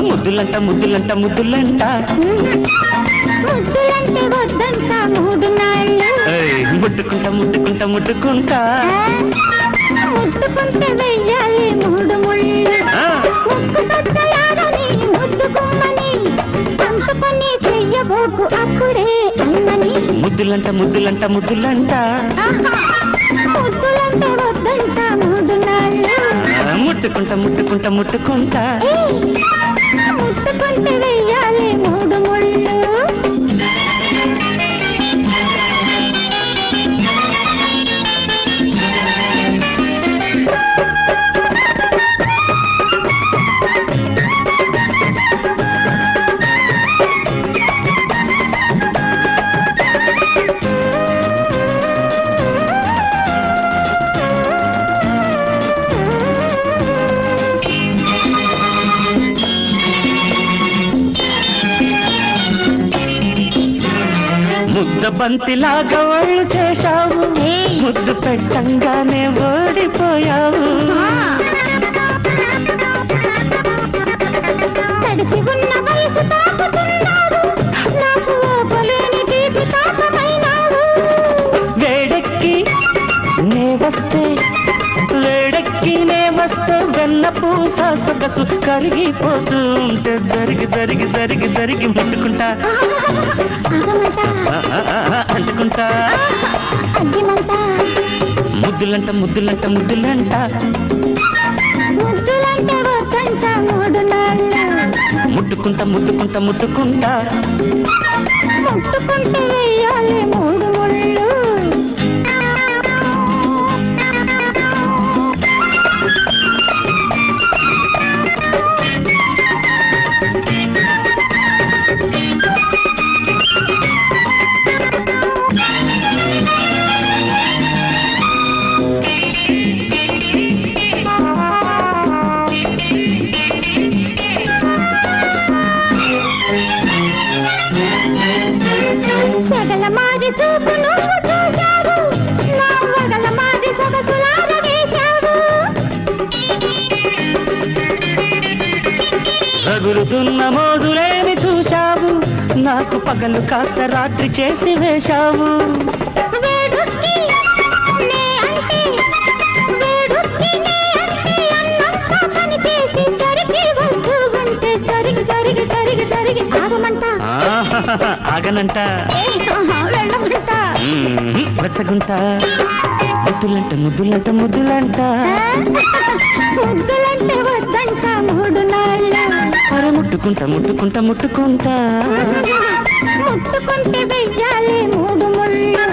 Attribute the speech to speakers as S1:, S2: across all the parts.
S1: ముద్దులంట ముద్దులంట ముద్దులంట
S2: ముద్దులంటే వద్దంట మూడు నాళ్ళు
S1: ముట్టుకుంటా ముట్టుకుంటా ముట్టుకుంటా
S2: ముట్టుకుంటే వెయ్యాలి మూడు ముళ్ళు ముక్కు పచ్చలారని ముద్దుకుమ్మని అంటుకొని చెయ్యబోకు అప్పుడే అమ్మని
S1: ముద్దులంట ముద్దులంట ముద్దులంట
S2: ముద్దులంటే వద్దంట మూడు నాళ్ళు
S1: ముట్టుకుంటా ముట్టుకుంటా ముట్టుకుంటా
S2: ముట్టుకుంటే వెయ్యాలి మూడు ముళ్ళు
S1: ముద్ద బంతిలాగా ఒళ్ళు చేశావు ముద్దు పెట్టంగానే ఓడిపోయావు
S2: తడిసి ఉన్న వయసు తాకుతున్నావు నాకు ఓపలేని తీపి తాపమైనావు
S1: వేడెక్కి నే వస్తే వెన్న పూస సొగసు కరిగిపోతూ ఉంటే జరిగి జరిగి జరిగి జరిగి ముట్టుకుంటా అంటుకుంటా ముద్దులంట ముద్దులంట ముద్దులంట
S2: ముద్దులంటే వద్దంట మూడు నాళ్ళు
S1: ముట్టుకుంటా ముట్టుకుంటా ముట్టుకుంటా
S2: ముట్టుకుంటే వెయ్యాలి మూడు ముళ్ళు సగల మాది చూపు నువ్వు చూశావు నా వగల మాది సొగసులార వేశావు
S1: రగులుతున్న మోదులేమి చూశావు నాకు పగలు కాస్త రాత్రి చేసి వేశావు
S2: వేడుక్కి నే అంటే అన్నంతా కనిపేసి జరిగి వస్తూ ఉంటే జరిగి జరిగి జరిగి జరిగి ఆగమంట
S1: ఆగనంట
S2: వెళ్ళమంట
S1: వెచ్చగుంటా ముద్దులంట ముద్దులంట ముద్దులంట
S2: ముద్దులంటే వద్దంట మూడు నాళ్ళు
S1: అరే ముట్టుకుంటా ముట్టుకుంటా ముట్టుకుంటా
S2: ముట్టుకుంటే వెయ్యాలి మూడు ముళ్ళు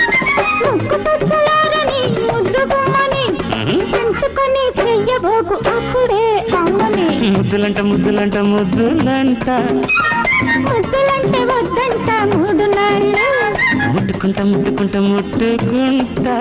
S2: ముక్కు పచ్చలారని ముద్దుగుమ్మని అంటుకొని చెయ్యబోకు అప్పుడే అమ్మని
S1: ముద్దులంట ముద్దులంట ముద్దులంట
S2: ముద్దులంటే వద్దంట మూడు నాళ్ళు
S1: ముట్టుకుంటా ముట్టుకుంటా ముట్టుకుంటా